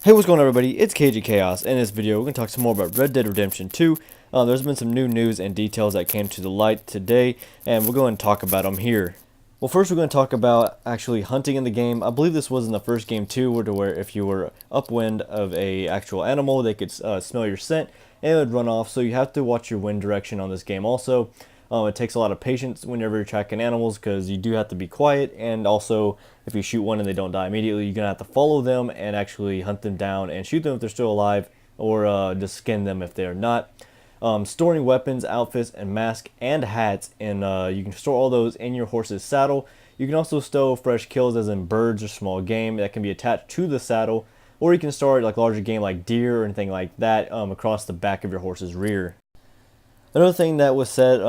Hey, what's going on, everybody? It's KG Chaos. In this video, we're going to talk some more about Red Dead Redemption 2. There's been some new news and details that came to the light today, and we're going to talk about them here. Well, first we're going to talk about actually hunting in the game. I believe this was in the first game too, where if you were upwind of a actual animal, they could smell your scent and it would run off. So you have to watch your wind direction on this game also. It takes a lot of patience whenever you're tracking animals because you do have to be quiet, and also if you shoot one and they don't die immediately, you're going to have to follow them and actually hunt them down and shoot them if they're still alive, or just skin them if they're not. Storing weapons, outfits, and masks and hats, and you can store all those in your horse's saddle. You can also stow fresh kills, as in birds or small game, that can be attached to the saddle, or you can store like larger game like deer or anything like that across the back of your horse's rear. Another thing that was said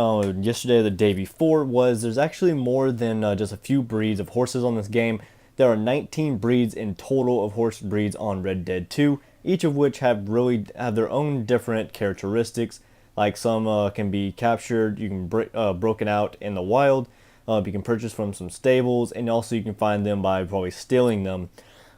yesterday or the day before was there's actually more than just a few breeds of horses on this game. There are 19 breeds in total of horse breeds on Red Dead 2, each of which have their own different characteristics. Like some can be captured, you can broken out in the wild, you can purchase from some stables, and also you can find them by probably stealing them.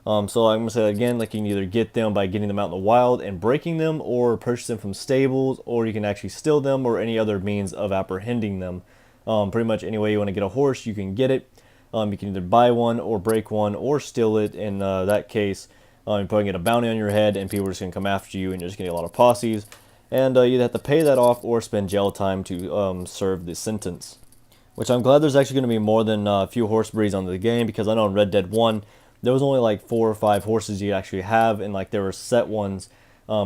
So I'm going to say again, like you can either get them by getting them out in the wild and breaking them, or purchase them from stables, or you can actually steal them, or any other means of apprehending them. Pretty much any way you want to get a horse, you can get it. You can either buy one, or break one, or steal it. In that case, you're probably get a bounty on your head, and people are just going to come after you, and you're just going to get a lot of posses. And you either have to pay that off, or spend jail time to serve the sentence. Which I'm glad there's actually going to be more than a few horse breeds on the game, because I know in Red Dead 1, there was only like 4 or 5 horses you actually have, and like there were set ones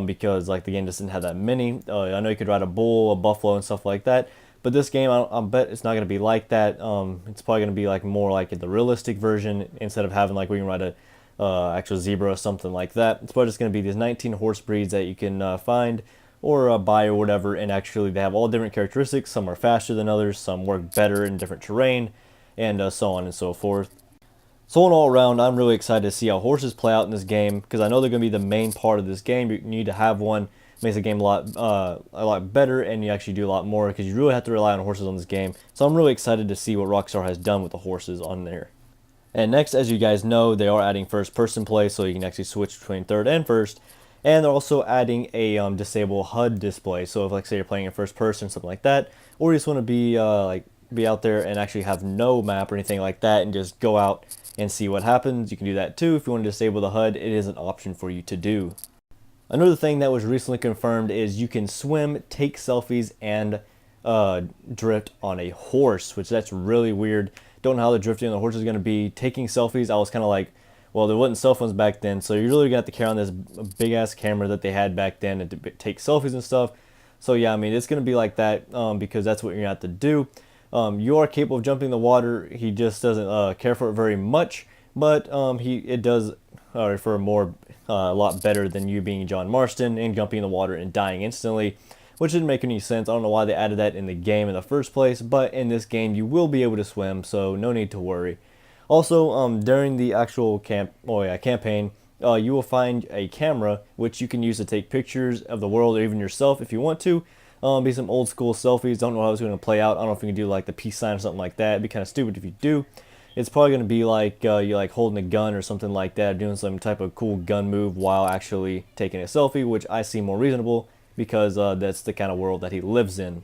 because like the game just didn't have that many. I know you could ride a bull, a buffalo, and stuff like that, but this game I bet it's not going to be like that. It's probably going to be like more like the realistic version, instead of having like where you can ride a actual zebra or something like that. It's probably just going to be these 19 horse breeds that you can find or buy or whatever, and actually they have all different characteristics. Some are faster than others, some work better in different terrain, and so on and so forth. So all around, I'm really excited to see how horses play out in this game, because I know they're going to be the main part of this game. You need to have one. It makes the game a lot better, and you actually do a lot more, because you really have to rely on horses on this game. So I'm really excited to see what Rockstar has done with the horses on there. And next, as you guys know, they are adding first-person play, so you can actually switch between third and first. And they're also adding a disable HUD display. So if, like, say you're playing in first person, something like that, or you just want to be out there and actually have no map or anything like that, and just go out and see what happens, you can do that too. If you want to disable the HUD, it is an option for you to do. Another thing that was recently confirmed is you can swim, take selfies, and drift on a horse, which that's really weird. Don't know how the drifting on the horse is going to be. Taking selfies, I was kind of like, well, there wasn't cell phones back then, so you're really going to have to carry on this big ass camera that they had back then and to take selfies and stuff. So yeah, I mean, it's going to be like that because that's what you're going to have to do. You are capable of jumping the water. He just doesn't care for it very much, but it does refer more a lot better than you being John Marston and jumping in the water and dying instantly, which didn't make any sense. I don't know why they added that in the game in the first place, but in this game you will be able to swim, so no need to worry. Also, during the actual campaign, you will find a camera which you can use to take pictures of the world, or even yourself if you want to. Be some old school selfies. Don't know how it's going to play out. I don't know if you can do like the peace sign or something like that. It'd be kind of stupid if you do. It's probably going to be like you like holding a gun or something like that, doing some type of cool gun move while actually taking a selfie, which I see more reasonable because that's the kind of world that he lives in.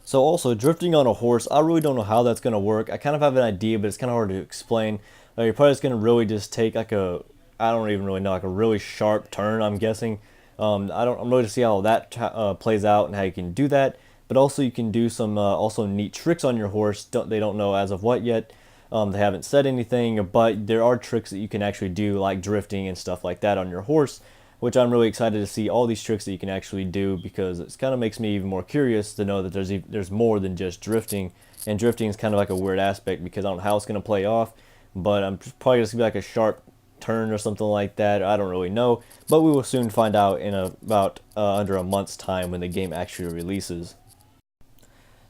So also, drifting on a horse, I really don't know how that's going to work. I kind of have an idea, but it's kind of hard to explain. You're probably just going to really just take like I don't even really know, like a really sharp turn, I'm guessing. I'm really to see how that plays out and how you can do that. But also you can do some also neat tricks on your horse. They don't know as of what yet. They haven't said anything, but there are tricks that you can actually do, like drifting and stuff like that on your horse, which I'm really excited to see all these tricks that you can actually do, because it kind of makes me even more curious to know that there's more than just drifting. And drifting is kind of like a weird aspect, because I don't know how it's going to play off, but I'm probably just going to be like a sharp turn or something like that. I don't really know, but we will soon find out in about under a month's time when the game actually releases.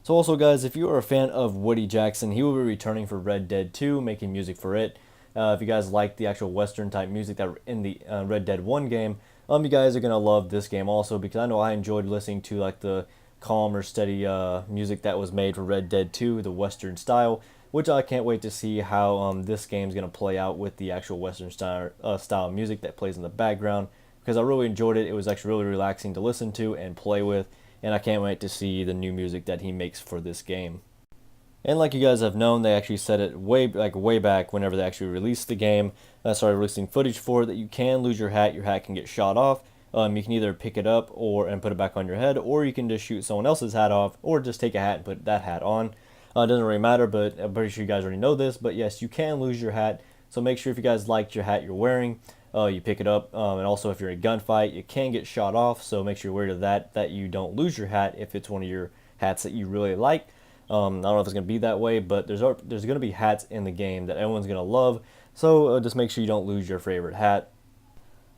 So also, guys, if you are a fan of Woody Jackson, he will be returning for Red Dead 2, making music for it. If you guys like the actual Western type music that in the Red Dead 1 game, you guys are going to love this game also, because I know I enjoyed listening to like the calm or steady music that was made for Red Dead 2, the Western style. which I can't wait to see how this game's going to play out with the actual Western style music that plays in the background, because I really enjoyed it. It was actually really relaxing to listen to and play with, and I can't wait to see the new music that he makes for this game. And like you guys have known, they actually said it way back whenever they actually released the game, started releasing footage for it, that you can lose your hat. Your hat can get shot off. You can either pick it up and put it back on your head, or you can just shoot someone else's hat off, or just take a hat and put that hat on. It doesn't really matter, but I'm pretty sure you guys already know this. But yes, you can lose your hat. So make sure if you guys liked your hat you're wearing, you pick it up. And also if you're in a gunfight, you can get shot off. So make sure you're aware of that you don't lose your hat if it's one of your hats that you really like. I don't know if it's going to be that way, but there's going to be hats in the game that everyone's going to love. So just make sure you don't lose your favorite hat.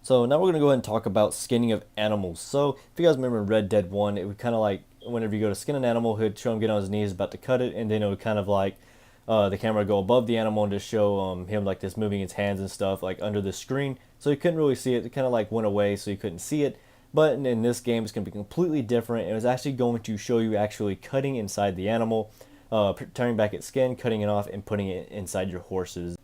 So now we're going to go ahead and talk about skinning of animals. So if you guys remember in Red Dead 1, it would kind of like, whenever you go to skin an animal, he'd show him get on his knees about to cut it, and then it would kind of like, the camera would go above the animal and just show him like this moving his hands and stuff like under the screen. So you couldn't really see it. It kind of like went away, so you couldn't see it. But in this game, it's going to be completely different. It was actually going to show you actually cutting inside the animal, turning back its skin, cutting it off, and putting it inside your horse's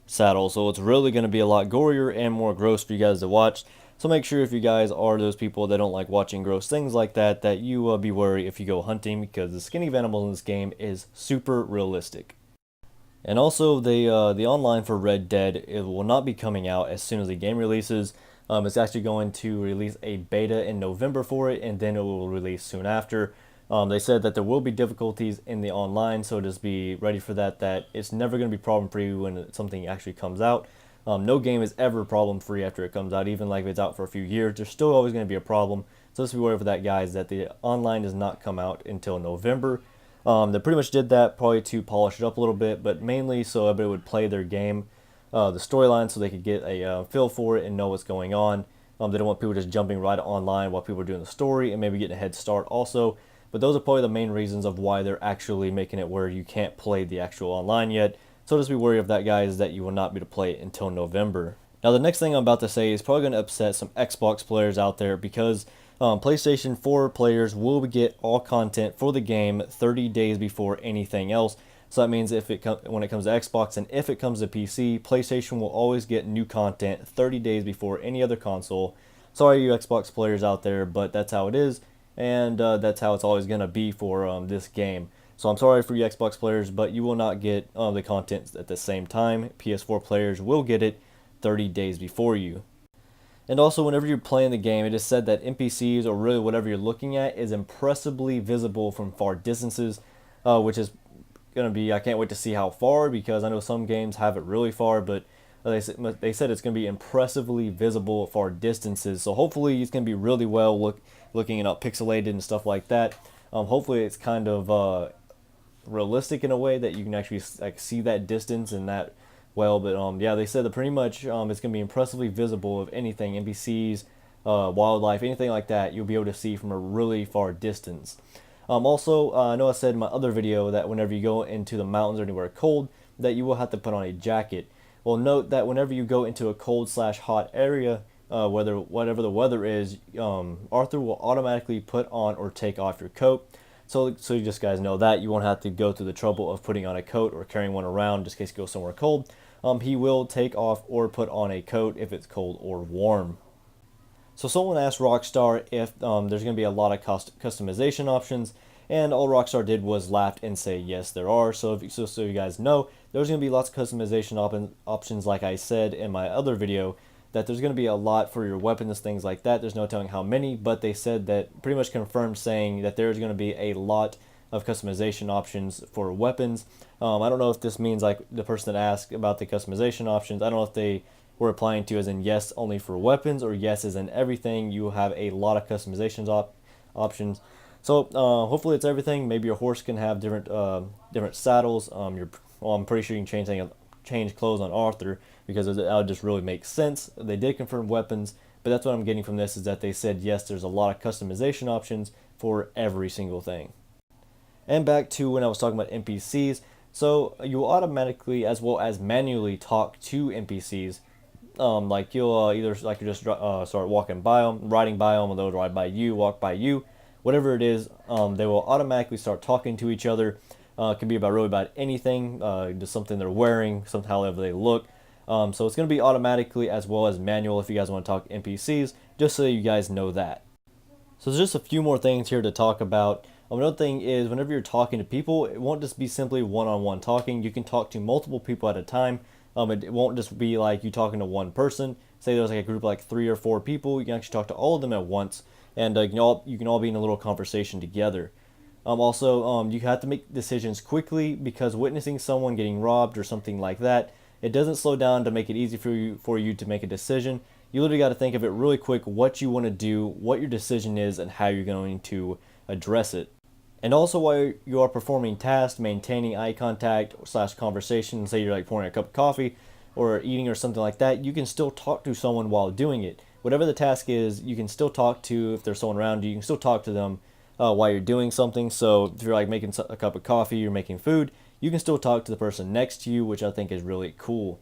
saddle. So it's really going to be a lot gorier and more gross for you guys to watch. So make sure if you guys are those people that don't like watching gross things like that, that you be wary if you go hunting, because the skinning of animals in this game is super realistic. And also, the online for Red Dead, it will not be coming out as soon as the game releases. It's actually going to release a beta in November for it, and then it will release soon after. They said that there will be difficulties in the online, so just be ready for that, that it's never going to be problem-free when something actually comes out. No game is ever problem-free after it comes out, even like if it's out for a few years. There's still always going to be a problem, so just be aware for that, guys, that the online does not come out until November. They pretty much did that probably to polish it up a little bit, but mainly so everybody would play their game, the storyline, so they could get a feel for it and know what's going on. They don't want people just jumping right online while people are doing the story and maybe getting a head start also. But those are probably the main reasons of why they're actually making it where you can't play the actual online yet. So just be wary of that, guys, that you will not be able to play it until November. Now the next thing I'm about to say is probably going to upset some Xbox players out there, because PlayStation 4 players will get all content for the game 30 days before anything else. So that means when it comes to Xbox and if it comes to PC, PlayStation will always get new content 30 days before any other console. Sorry you Xbox players out there, but that's how it is, and that's how it's always going to be for this game. So I'm sorry for you Xbox players, but you will not get the content at the same time. PS4 players will get it 30 days before you. And also, whenever you're playing the game, it is said that NPCs, or really whatever you're looking at, is impressively visible from far distances, which is going to be, I can't wait to see how far, because I know some games have it really far, but they said it's going to be impressively visible at far distances. So hopefully it's going to be really well looking and not pixelated and stuff like that. Hopefully it's kind of realistic in a way that you can actually like see that distance and that well. But yeah, they said that pretty much it's going to be impressively visible of anything, NPCs, wildlife, anything like that, you'll be able to see from a really far distance. Also, I know I said in my other video that whenever you go into the mountains or anywhere cold, that you will have to put on a jacket. Well, note that whenever you go into a cold/hot area, whatever the weather is, Arthur will automatically put on or take off your coat. So you just guys know that you won't have to go through the trouble of putting on a coat or carrying one around just in case you go somewhere cold. He will take off or put on a coat if it's cold or warm. So someone asked Rockstar if there's going to be a lot of customization options, and all Rockstar did was laugh and say yes, there are. So you guys know, there's going to be lots of customization options, like I said in my other video, that there's going to be a lot for your weapons, things like that. There's no telling how many, but they said that, pretty much confirmed, saying that there's going to be a lot of customization options for weapons. I don't know if this means like the person that asked about the customization options, I don't know if they were applying to as in yes only for weapons or yes as in everything. You will have a lot of customizations options. So hopefully it's everything. Maybe your horse can have different saddles. I'm pretty sure you can change clothes on Arthur, because that would just really make sense. They did confirm weapons, but that's what I'm getting from this, is that they said yes, there's a lot of customization options for every single thing. And back to when I was talking about NPCs, so you will automatically as well as manually talk to NPCs. Like you'll either like you just start walking by them, riding by them, or they'll ride by you, walk by you, whatever it is. They will automatically start talking to each other. It can be about really about anything, just something they're wearing, something however they look. So it's going to be automatically as well as manual if you guys want to talk NPCs, just so you guys know that. So there's just a few more things here to talk about. Another thing is whenever you're talking to people, it won't just be simply one-on-one talking. You can talk to multiple people at a time. It won't just be like you talking to one person. Say there's like a group of like 3 or 4 people, you can actually talk to all of them at once, and you can all be in a little conversation together. You have to make decisions quickly because witnessing someone getting robbed or something like that, it doesn't slow down to make it easy for you to make a decision. You literally got to think of it really quick, what you want to do, what your decision is, and how you're going to address it. And also while you are performing tasks, maintaining eye contact / conversation, say you're like pouring a cup of coffee or eating or something like that, you can still talk to someone while doing it. Whatever the task is, you can still talk to, if there's someone around you, you can still talk to them while you're doing something. So if you're like making a cup of coffee, you're making food, you can still talk to the person next to you, which I think is really cool.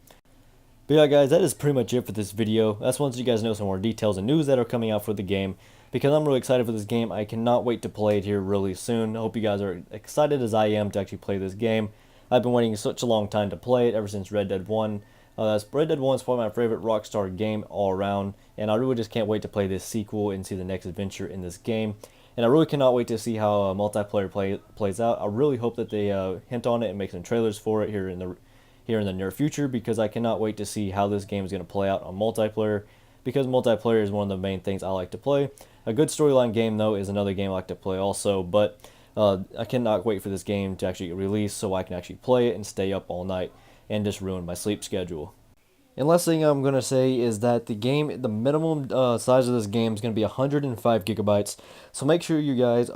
But yeah, guys, that is pretty much it for this video. I just wanted you guys to know some more details and news that are coming out for the game, because I'm really excited for this game. I cannot wait to play it here really soon. I hope you guys are excited as I am to actually play this game. I've been waiting such a long time to play it, ever since Red Dead 1. Red Dead 1 is probably my favorite Rockstar game all around, and I really just can't wait to play this sequel and see the next adventure in this game. And I really cannot wait to see how multiplayer plays out. I really hope that they hint on it and make some trailers for it here in the near future, because I cannot wait to see how this game is going to play out on multiplayer, because multiplayer is one of the main things I like to play. A good storyline game, though, is another game I like to play also, but I cannot wait for this game to actually get released so I can actually play it and stay up all night and just ruin my sleep schedule. And last thing I'm going to say is that the minimum size of this game is going to be 105 gigabytes. So make sure you guys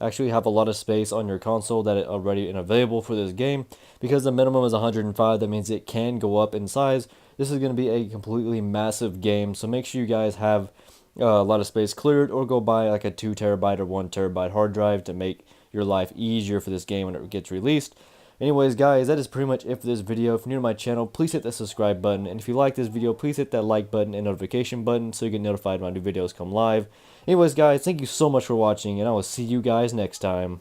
actually have a lot of space on your console that is already and available for this game. Because the minimum is 105, that means it can go up in size. This is going to be a completely massive game. So make sure you guys have a lot of space cleared, or go buy like a 2 terabyte or 1 terabyte hard drive to make your life easier for this game when it gets released. Anyways, guys, that is pretty much it for this video. If you're new to my channel, please hit that subscribe button. And if you like this video, please hit that like button and notification button so you get notified when new videos come live. Anyways, guys, thank you so much for watching, and I will see you guys next time.